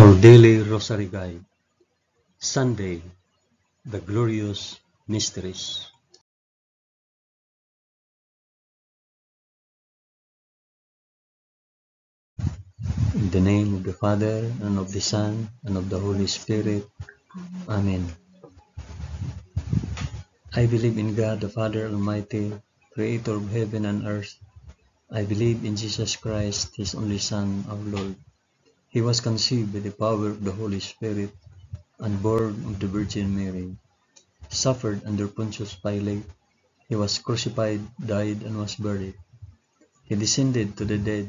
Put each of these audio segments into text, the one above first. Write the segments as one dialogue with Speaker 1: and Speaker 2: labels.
Speaker 1: Our Daily Rosary Guide, Sunday, the Glorious Mysteries. In the name of the Father, and of the Son, and of the Holy Spirit. Amen. I believe in God, the Father Almighty, Creator of heaven and earth. I believe in Jesus Christ, His only Son, our Lord. He was conceived by the power of the Holy Spirit, and born of the Virgin Mary. Suffered under Pontius Pilate. He was crucified, died, and was buried. He descended to the dead.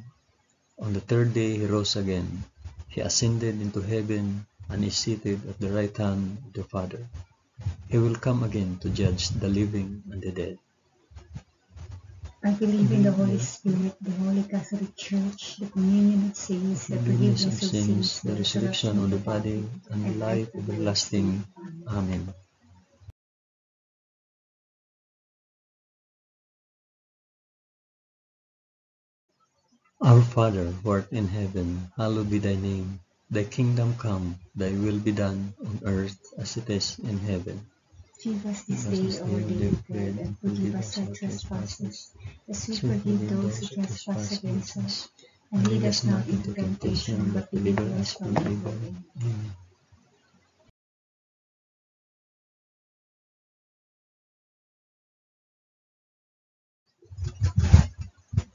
Speaker 1: On the third day he rose again. He ascended into heaven and is seated at the right hand of the Father. He will come again to judge the living and the dead.
Speaker 2: I believe in the Holy Spirit, the Holy Catholic Church, the communion of saints, the forgiveness of sins,
Speaker 1: the resurrection of the body, and the life everlasting. Amen. Our Father, who art in heaven, hallowed be thy name. Thy kingdom come, thy will be done, on earth as it is in heaven.
Speaker 2: Give us this day our daily bread, and forgive us our trespasses, as we forgive those who trespass against us. And lead us not into temptation, but deliver us from evil.
Speaker 1: Amen.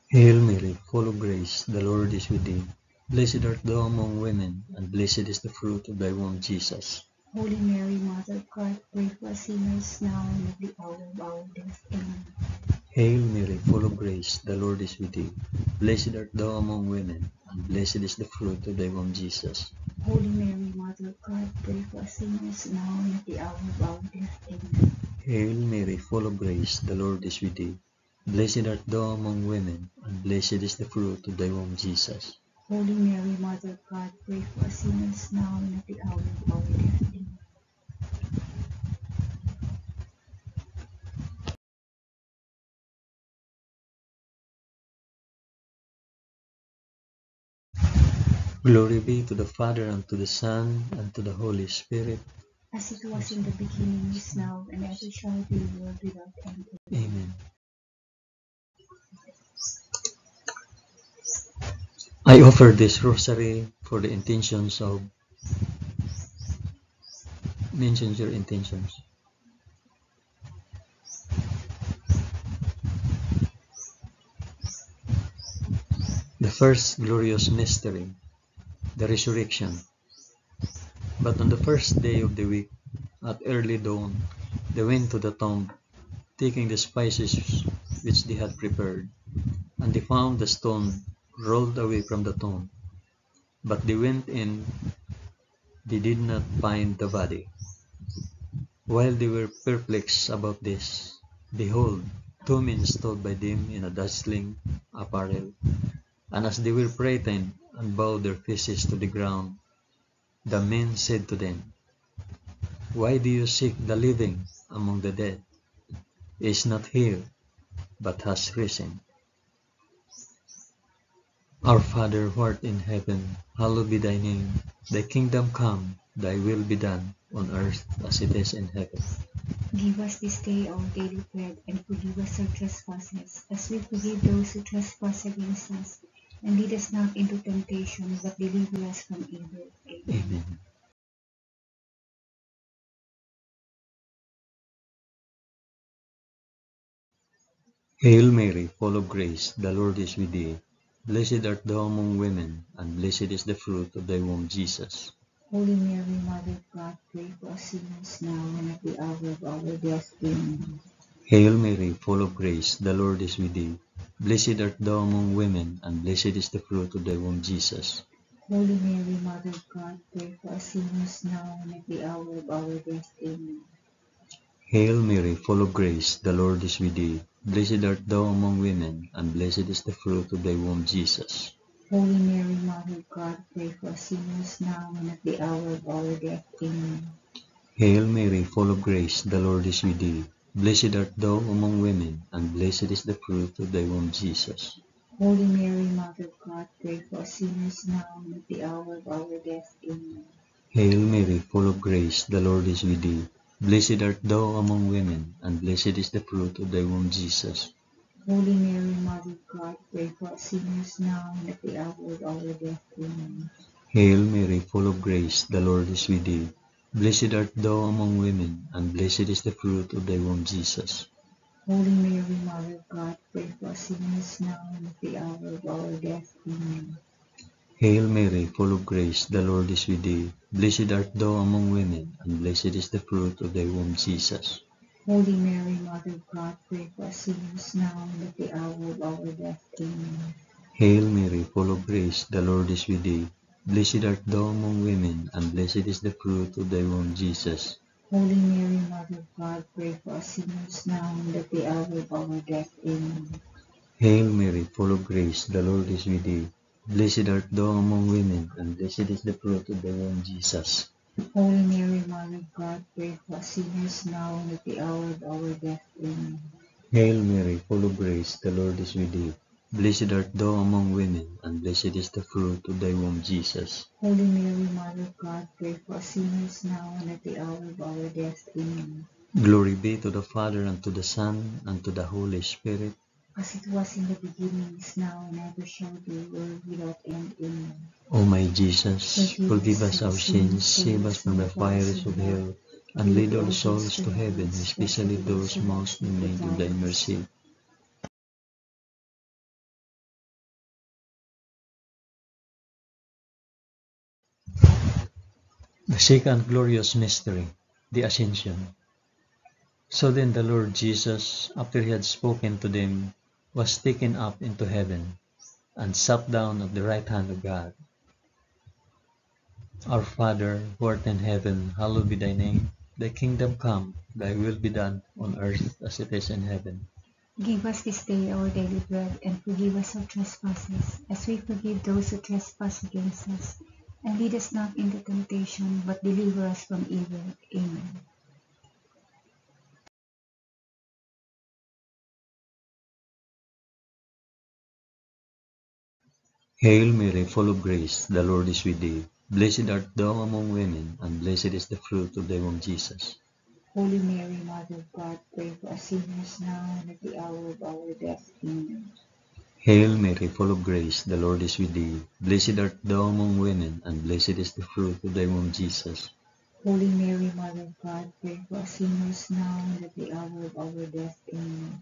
Speaker 1: Hail Mary, full of grace, the Lord is with thee. Blessed art thou among women, and blessed is the fruit of thy womb, Jesus.
Speaker 2: Holy Mary, Mother of God, pray for us sinners now and at the hour of our death. Amen.
Speaker 1: Hail Mary, full of grace, the Lord is with thee. Blessed art thou among women, and blessed is the fruit of thy womb, Jesus.
Speaker 2: Holy Mary, Mother of God, pray for us sinners now and at the hour of our death. Amen.
Speaker 1: Hail Mary, full of grace, the Lord is with thee. Blessed art thou among women, and blessed is the fruit of thy womb, Jesus.
Speaker 2: Holy Mary, Mother of God, pray for us sinners now and at the hour of our death. Amen.
Speaker 1: Glory be to the Father, and to the Son, and to the Holy Spirit.
Speaker 2: As it was in the beginning, is now, and ever shall be, world without end.
Speaker 1: Amen. I offer this rosary for the intentions of... Mention your intentions. The first glorious mystery, the resurrection. But on the first day of the week, at early dawn, they went to the tomb, taking the spices which they had prepared, and they found the stone rolled away from the tomb. But they went in, they did not find the body. While they were perplexed about this, behold, two men stood by them in a dazzling apparel. And as they were frightened and bowed their faces to the ground, the men said to them, Why do you seek the living among the dead? He is not here, but has risen. Our Father who art in heaven, hallowed be thy name. Thy kingdom come, thy will be done, on earth as it is in heaven.
Speaker 2: Give us this day our daily bread, and forgive us our trespasses, as we forgive those who trespass against us. And lead us not into temptation, but deliver us from evil. Amen.
Speaker 1: Amen. Hail Mary, full of grace, the Lord is with thee. Blessed art thou among women, and blessed is the fruit of thy womb, Jesus.
Speaker 2: Holy Mary, Mother of God, pray for us sinners now and at the hour of our death. Amen.
Speaker 1: Hail Mary, full of grace, the Lord is with thee. Blessed art thou among women, and blessed is the fruit of thy womb, Jesus.
Speaker 2: Holy Mary, Mother of God, pray for us sinners now and at the hour of our death. Amen.
Speaker 1: Hail Mary, full of grace, the Lord is with thee. Blessed art thou among women, and blessed is the fruit of thy womb, Jesus.
Speaker 2: Holy Mary, Mother of God, pray for us sinners now and at the hour of our death. Amen.
Speaker 1: Hail Mary, full of grace, the Lord is with thee. Blessed art thou among women, and blessed is the fruit of thy womb, Jesus.
Speaker 2: Holy Mary, Mother of God, pray for us sinners now and at the hour of our death. Amen.
Speaker 1: Hail Mary, full of grace, the Lord is with thee. Blessed art thou among women, and blessed is the fruit of thy womb, Jesus.
Speaker 2: Holy Mary, Mother of God, pray for us sinners now and at the hour of our death. Amen.
Speaker 1: Hail Mary, full of grace, the Lord is with thee. Blessed art thou among women, and blessed is the fruit of thy womb, Jesus.
Speaker 2: Holy Mary, Mother of God, pray for us sinners now and at the hour of our death. Amen.
Speaker 1: Hail Mary, full of grace, the Lord is with thee. Blessed art thou among women, and blessed is the fruit of thy womb, Jesus.
Speaker 2: Holy Mary, Mother of God, pray for us sinners now and at the hour of our death. Amen.
Speaker 1: Hail Mary, full of grace, the Lord is with thee. Blessed art thou among women, and blessed is the fruit of thy womb, Jesus.
Speaker 2: Holy Mary, Mother of God, pray for us sinners now and at the hour of our death. Amen.
Speaker 1: Hail Mary, full of grace, the Lord is with thee. Blessed art thou among women, and blessed is the fruit of thy womb, Jesus.
Speaker 2: Holy Mary, Mother of God, pray for us sinners now and at the hour of our death. Amen.
Speaker 1: Hail Mary, full of grace, the Lord is with thee. Blessed art thou among women, and blessed is the fruit of thy womb, Jesus.
Speaker 2: Holy Mary, Mother of God, pray for us sinners now and at the hour of our death. Amen.
Speaker 1: Glory be to the Father, and to the Son, and to the Holy Spirit.
Speaker 2: As it was in the beginning, is now, and ever shall be, world without end. Amen.
Speaker 1: O my Jesus, forgive us our sins, save us from the fires of hell, and lead all souls to heaven, especially those most in need of thy mercy. The second glorious mystery, the Ascension. So then the Lord Jesus, after he had spoken to them, was taken up into heaven, and sat down at the right hand of God. Our Father, who art in heaven, hallowed be thy name. Thy kingdom come, thy will be done, on earth as it is in heaven.
Speaker 2: Give us this day our daily bread, and forgive us our trespasses, as we forgive those who trespass against us. And lead us not into temptation, but deliver us from evil. Amen.
Speaker 1: Hail Mary, full of grace, the Lord is with thee. Blessed art thou among women, and blessed is the fruit of thy womb, Jesus.
Speaker 2: Holy Mary, Mother of God, pray for us sinners now and at the hour of our death. Amen.
Speaker 1: Hail Mary, full of grace, the Lord is with thee. Blessed art thou among women, and blessed is the fruit of thy womb, Jesus.
Speaker 2: Holy Mary, Mother of God, pray for us sinners now and at the hour of our death. Amen.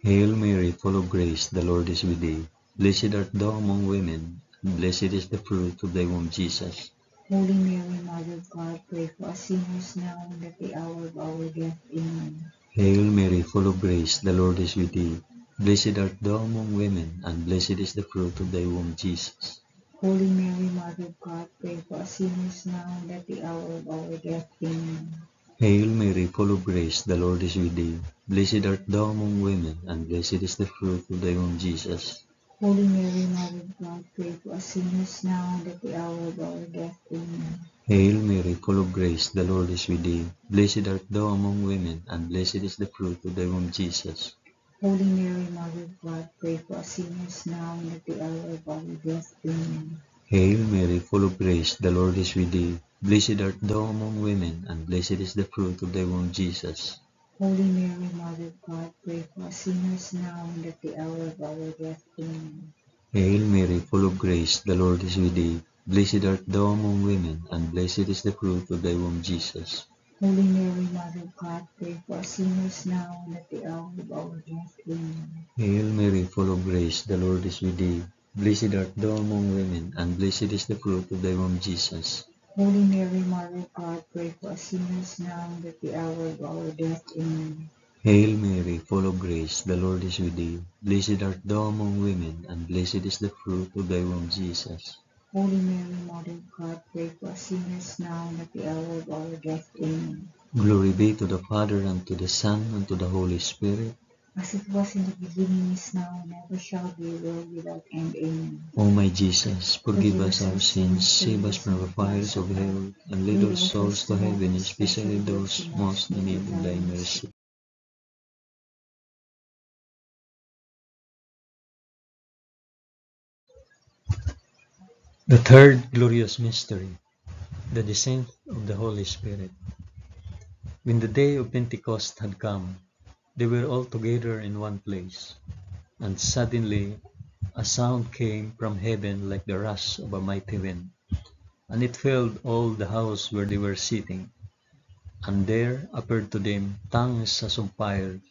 Speaker 1: Hail Mary, full of grace, the Lord is with thee. Blessed art thou among women, and blessed is the fruit of thy womb, Jesus.
Speaker 2: Holy Mary, Mother of God, pray for us sinners now and at the hour of our death. Amen.
Speaker 1: Hail Mary, full of grace, the Lord is with thee. Blessed art thou among women, and blessed is the fruit of thy womb, Jesus.
Speaker 2: Holy Mary, Mother of God, pray for us sinners now and at the hour of our death. Amen.
Speaker 1: Hail Mary, full of grace, the Lord is with thee. Blessed art thou among women, and blessed is the fruit of thy womb, Jesus.
Speaker 2: Holy Mary, Mother of God, pray for us sinners now and at the hour of our death. Amen.
Speaker 1: Hail Mary, full of grace, the Lord is with thee. Blessed art thou among women, and blessed is the fruit of thy womb, Jesus.
Speaker 2: Holy Mary, Mother of God, pray for us sinners now and at the hour of our death. Amen.
Speaker 1: Hail Mary, full of grace, the Lord is with thee. Blessed art thou among women, and blessed is the fruit of thy womb, Jesus.
Speaker 2: Holy Mary, Mother of God, pray for us sinners now and at the hour of our death. Amen.
Speaker 1: Hail Mary, full of grace, the Lord is with thee. Blessed art thou among women, and blessed is the fruit of thy womb, Jesus.
Speaker 2: Holy Mary, Mother of God, pray for us sinners now and at the hour of our death. Amen.
Speaker 1: Hail Mary, full of grace, the Lord is with thee. Blessed art thou among women, and blessed is the fruit of thy womb, Jesus.
Speaker 2: Holy Mary, Mother of God, pray for us sinners now and at the hour of our death. Amen.
Speaker 1: Hail Mary, full of grace, the Lord is with thee. Blessed art thou among women, and blessed is the fruit of thy womb, Jesus.
Speaker 2: Holy Mary, Mother of God, pray for us sinners now and at the hour of our death. Amen.
Speaker 1: Glory be to the Father, and to the Son, and to the Holy Spirit.
Speaker 2: As it was in the beginning, is now, and ever shall be, world without end. Amen.
Speaker 1: O my Jesus, forgive us our sins, save us from the fires of hell, and lead all souls to heaven, especially those most in need of thy mercy. The third glorious mystery, the descent of the Holy Spirit. When the day of Pentecost had come, they were all together in one place, and suddenly a sound came from heaven like the rush of a mighty wind, and it filled all the house where they were sitting. And there appeared to them tongues as of fire,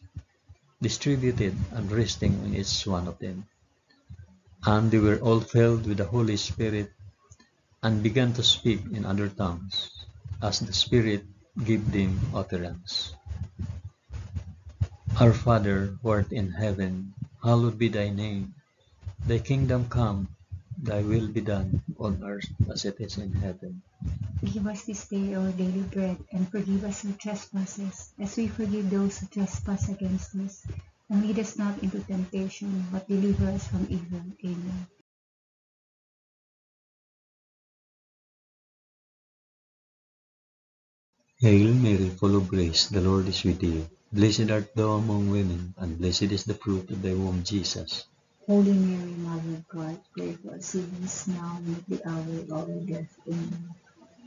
Speaker 1: distributed and resting on each one of them. And they were all filled with the Holy Spirit, and began to speak in other tongues, as the Spirit gave them utterance. Our Father, who art in heaven, hallowed be thy name. Thy kingdom come, thy will be done, on earth as it is in heaven.
Speaker 2: Give us this day our daily bread, and forgive us our trespasses, as we forgive those who trespass against us. And lead us not into temptation, but deliver us from evil. Amen.
Speaker 1: Hail Mary, full of grace, the Lord is with thee. Blessed art thou among women, and blessed is the fruit of thy womb, Jesus.
Speaker 2: Holy Mary, Mother of God, pray for us sinners now and at the hour of our death. Amen.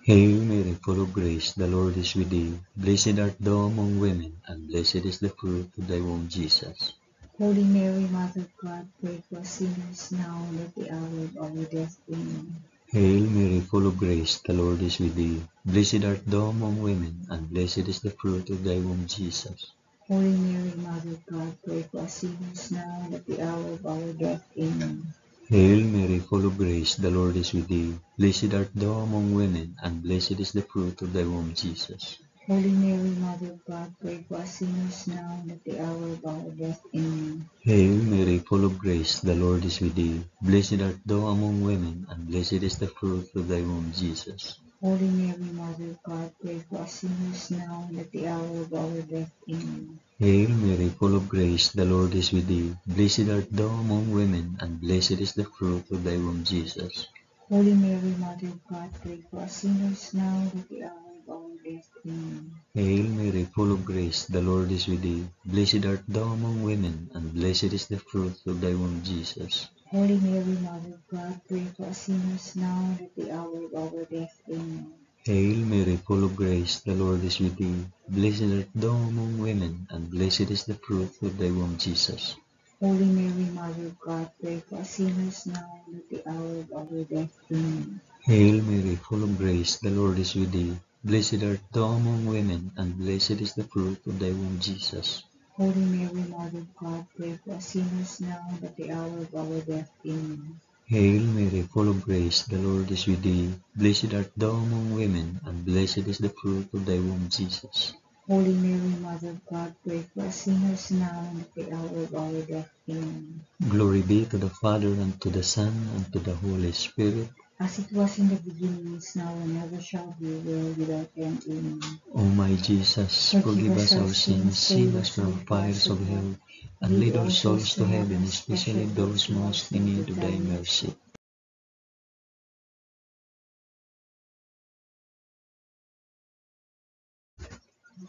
Speaker 1: Hail Mary, full of grace, the Lord is with thee. Blessed art thou among women, and blessed is the fruit of thy womb, Jesus.
Speaker 2: Holy Mary, Mother of God, pray for us sinners now and at the hour of our death. Amen.
Speaker 1: Hail Mary, full of grace, the Lord is with thee. Blessed art thou among women, and blessed is the fruit of thy womb, Jesus.
Speaker 2: Holy Mary, Mother of God, pray for us sinners now and at the hour of our death. Amen.
Speaker 1: Hail Mary, full of grace, the Lord is with thee. Blessed art thou among women, and blessed is the fruit of thy womb, Jesus.
Speaker 2: Holy Mary, Mother of God, pray for us sinners now and at the hour of our death. Amen.
Speaker 1: Hail Mary, full of grace, the Lord is with thee. Blessed art thou among women, and blessed is the fruit of thy womb, Jesus.
Speaker 2: Holy Mary, Mother of God, pray for us sinners now and at the hour of our death. Amen.
Speaker 1: Hail Mary, full of grace, the Lord is with thee. Blessed art thou among women, and blessed is the fruit of thy womb, Jesus.
Speaker 2: Holy Mary, Mother of God, pray for us sinners now and at the hour of our death. Amen.
Speaker 1: Hail Mary, full of grace, the Lord is with thee. Blessed art thou among women, and blessed is the fruit of thy womb, Jesus.
Speaker 2: Holy Mary, Mother of God, pray for us sinners now and at the hour of our death. Amen.
Speaker 1: Hail Mary, full of grace, the Lord is with thee. Blessed art thou among women, and blessed is the fruit of thy womb, Jesus.
Speaker 2: Holy Mary, Mother of God, pray for us sinners now and at the hour of our death. Amen.
Speaker 1: Hail Mary, full of grace, the Lord is with thee. Blessed art thou among women, and blessed is the fruit of thy womb, Jesus.
Speaker 2: Holy Mary, Mother of God, pray for us sinners now and at the hour of our death. Amen.
Speaker 1: Hail Mary, full of grace, the Lord is with thee. Blessed art thou among women, and blessed is the fruit of thy womb, Jesus.
Speaker 2: Holy Mary, Mother of God, pray for us sinners now and at the hour of our death. Amen.
Speaker 1: Glory be to the Father, and to the Son, and to the Holy Spirit.
Speaker 2: As it was in the beginning, is now, and ever shall be, world without end. Amen.
Speaker 1: O my Jesus, forgive us our sins, save us from the fires of hell, and lead all souls to heaven, especially those most in need of thy mercy.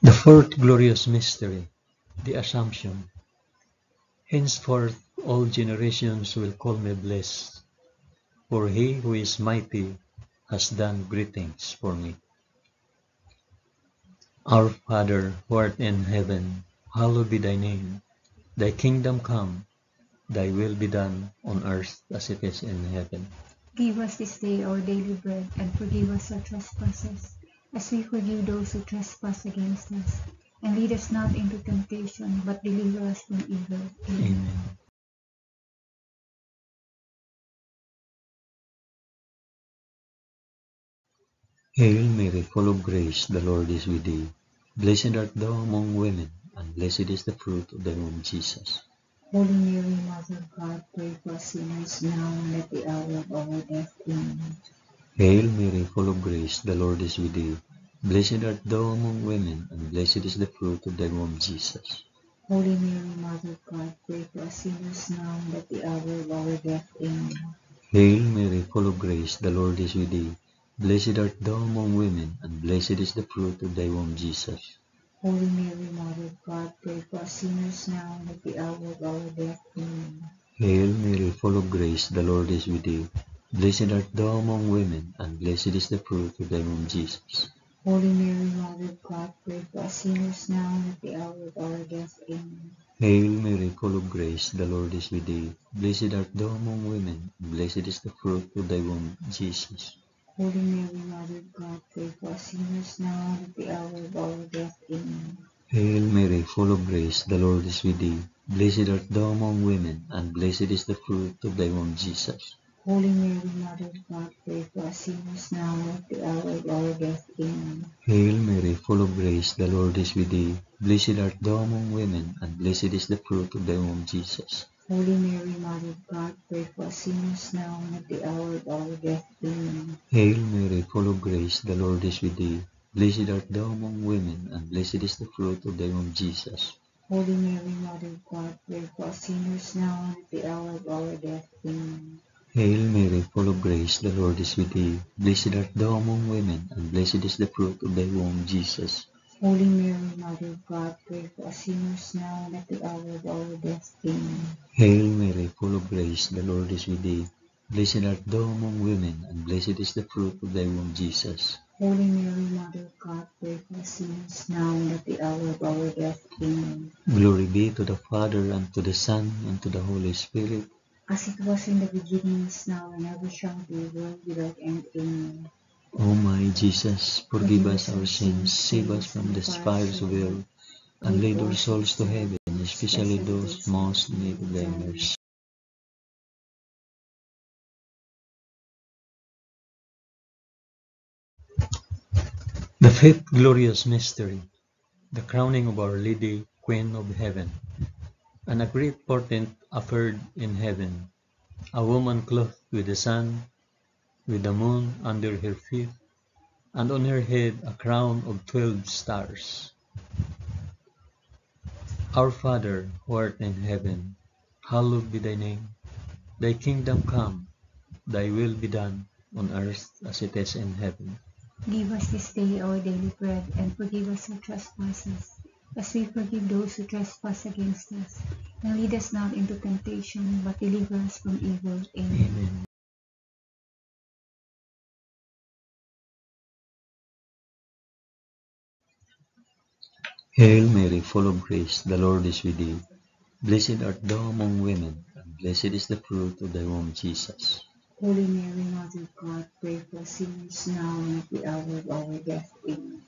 Speaker 1: The fourth glorious mystery, the Assumption. Henceforth all generations will call me blessed, for he who is mighty has done great things for me. Our Father, who art in heaven, hallowed be thy name. Thy kingdom come, thy will be done on earth as it is in heaven.
Speaker 2: Give us this day our daily bread, and forgive us our trespasses, as we forgive those who trespass against us. And lead us not into temptation, but deliver us from evil. Amen.
Speaker 1: Amen. Hail Mary, full of grace, the Lord is with thee. Blessed art thou among women, and blessed is the fruit of thy womb, Jesus.
Speaker 2: Holy Mary, Mother of God, pray for us sinners now and at the hour of our death. Amen.
Speaker 1: Hail Mary, full of grace, the Lord is with thee. Blessed art thou among women, and blessed is the fruit of thy womb, Jesus.
Speaker 2: Holy Mary, Mother of God, pray for us sinners now and at the hour of our death. Amen.
Speaker 1: Hail Mary, full of grace, the Lord is with thee. Blessed art thou among women, and blessed is the fruit of thy womb, Jesus.
Speaker 2: Holy Mary, Mother of God, pray for us sinners now and at the hour of our death. Amen.
Speaker 1: Hail Mary, full of grace, the Lord is with thee. Blessed art thou among women, and blessed is the fruit of thy womb, Jesus.
Speaker 2: Holy Mary, Mother of God, pray for us sinners now and at the hour of our death. Amen.
Speaker 1: Hail Mary, full of grace, the Lord is with thee. Blessed art thou among women, and blessed is the fruit of thy womb, Jesus.
Speaker 2: Holy Mary, Mother of God, pray for us sinners now and at the hour of our death. Amen.
Speaker 1: Hail Mary, full of grace, the Lord is with thee. Blessed art thou among women, and blessed is the fruit of thy womb, Jesus.
Speaker 2: Holy Mary, Mother of God, pray for us sinners now and at the hour of our death. Amen.
Speaker 1: Hail Mary, full of grace, the Lord is with thee. Blessed art thou among women, and blessed is the fruit of thy womb, Jesus.
Speaker 2: Holy Mary, Mother of God, pray for us sinners now and at the hour of our death. Amen.
Speaker 1: Hail Mary, full of grace, the Lord is with thee. Blessed art thou among women, and blessed is the fruit of thy womb, Jesus.
Speaker 2: Holy Mary, Mother of God, pray for us sinners now and at the hour of our death. Amen.
Speaker 1: Hail Mary, full of grace, the Lord is with thee. Blessed art thou among women, and blessed is the fruit of thy womb, Jesus.
Speaker 2: Holy Mary, Mother of God, pray for us sinners now and at the hour of our death. Amen.
Speaker 1: Hail Mary, full of grace, the Lord is with thee. Blessed art thou among women, and blessed is the fruit of thy womb, Jesus.
Speaker 2: Holy Mary, Mother of God, pray for us sinners now and at the hour of our death. Amen.
Speaker 1: Glory be to the Father, and to the Son, and to the Holy Spirit.
Speaker 2: As it was in the beginning, is now, and ever shall be, world without end. Amen.
Speaker 1: O my Jesus, forgive us our sins, save us from the fires of hell, and lead our souls to heaven, especially those most in need of thy mercy. The fifth glorious mystery, the crowning of Our Lady, Queen of Heaven. And a great portent appeared in heaven, a woman clothed with the sun, with the moon under her feet, and on her head a crown of 12 stars. Our Father, who art in heaven, hallowed be thy name. Thy kingdom come, thy will be done, on earth as it is in heaven.
Speaker 2: Give us this day our daily bread, and forgive us our trespasses, as we forgive those who trespass against us. And lead us not into temptation, but deliver us from evil. Amen.
Speaker 1: Amen. Hail Mary, full of grace, the Lord is with thee. Blessed art thou among women, and blessed is the fruit of thy womb, Jesus.
Speaker 2: Holy Mary, Mother of God, pray for us sinners now and at the hour of our death. Amen.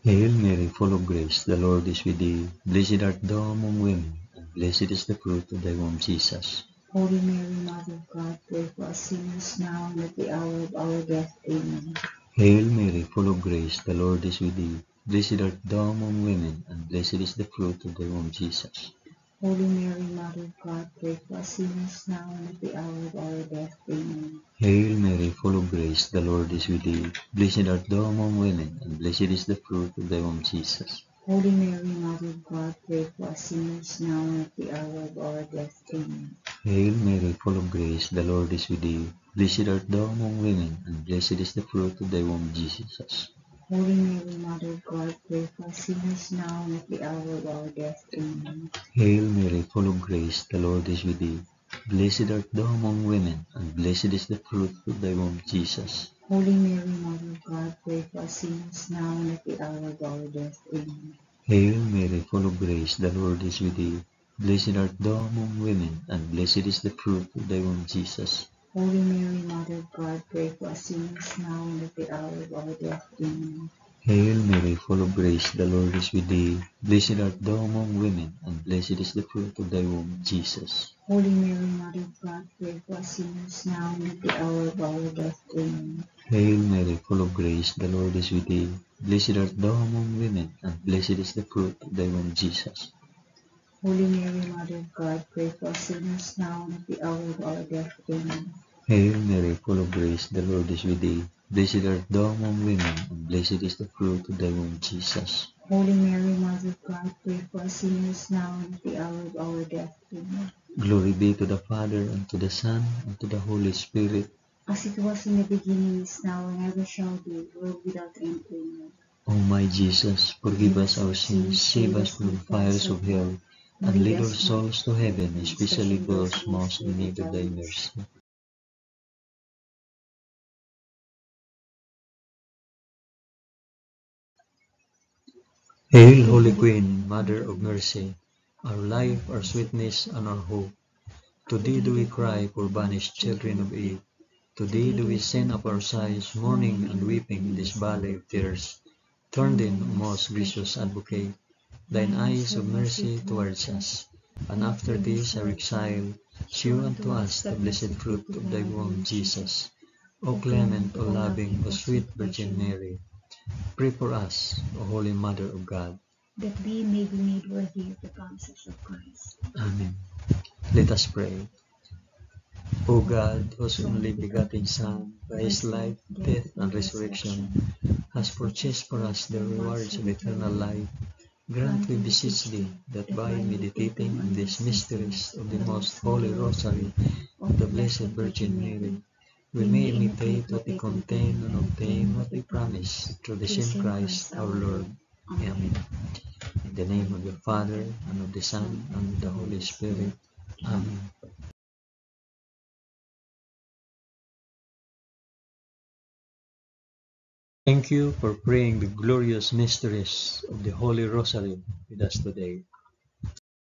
Speaker 1: Hail Mary, full of grace, the Lord is with thee. Blessed art thou among women, and blessed is the fruit of thy womb, Jesus.
Speaker 2: Holy Mary, Mother of God, pray for us sinners now and at the hour of our death. Amen.
Speaker 1: Hail Mary, full of grace, the Lord is with thee. Blessed art thou among women, and blessed is the fruit of thy womb, Jesus.
Speaker 2: Holy Mary, Mother of God, pray for us sinners now and at the hour of our death. Amen.
Speaker 1: Hail Mary, full of grace, the Lord is with thee. Blessed art thou among women, and blessed is the fruit of thy womb, Jesus.
Speaker 2: Holy Mary, Mother of God, pray for us sinners now and at the hour of our death. Amen.
Speaker 1: Hail Mary, full of grace, the Lord is with thee. Blessed art thou among women, and blessed is the fruit of thy womb, Jesus.
Speaker 2: Holy Mary, Mother of God, pray for us sinners now and at the hour of our death. Amen.
Speaker 1: Hail Mary, full of grace, the Lord is with thee. Blessed art thou among women, and blessed is the fruit of thy womb, Jesus.
Speaker 2: Holy Mary, Mother of God, pray for us sinners now and at the hour of our death. Amen.
Speaker 1: Hail Mary, full of grace, the Lord is with thee. Blessed art thou among women, and blessed is the fruit of thy womb, Jesus.
Speaker 2: Holy Mary, Mother of God, pray for us sinners now and at the hour of our death. Amen.
Speaker 1: Hail Mary, full of grace, the Lord is with thee. Blessed art thou among women, and blessed is the fruit of thy womb, Jesus.
Speaker 2: Holy Mary, Mother of God, pray for us sinners now and at the hour of our death. Amen.
Speaker 1: Hail Mary, full of grace, the Lord is with thee. Blessed art thou among women, and blessed is the fruit of thy womb, Jesus.
Speaker 2: Holy Mary, Mother of God, pray for us sinners now and at the hour of our death. Amen.
Speaker 1: Hail Mary, full of grace, the Lord is with thee. Blessed art thou among women, and blessed is the fruit of thy womb, Jesus.
Speaker 2: Holy Mary, Mother of God, pray for us sinners now and at the hour of our death. Amen.
Speaker 1: Glory be to the Father, and to the Son, and to the Holy Spirit.
Speaker 2: As it was in the beginning, is now, and ever shall be, world without end. Amen.
Speaker 1: O my Jesus, forgive us our sins, save us from the fires of hell, and lead our souls to heaven, especially those most in need of thy mercy. Hail, Holy Queen, Mother of Mercy, our life, our sweetness, and our hope. To thee do we cry, poor banished children of Eve. To thee do we send up our sighs, mourning and weeping in this valley of tears. Turn then, O most gracious Advocate, thine eyes of mercy towards us, and after this our exile, shew unto us the blessed fruit of thy womb, Jesus. O clement, O loving, O sweet Virgin Mary, pray for us, O Holy Mother of God.
Speaker 2: that we may be made worthy of the promises of Christ.
Speaker 1: Amen. Let us pray. O God, whose only begotten Son, by his life, death, and resurrection, has purchased for us the rewards of eternal life, grant, we beseech thee, that by meditating on these mysteries of the most holy Rosary of the Blessed Virgin Mary, we may imitate what they contain and obtain what they promise, through the same Christ our Lord. Amen. In the name of the Father, and of the Son, and of the Holy Spirit. Amen. Thank you for praying the glorious mysteries of the Holy Rosary with us today.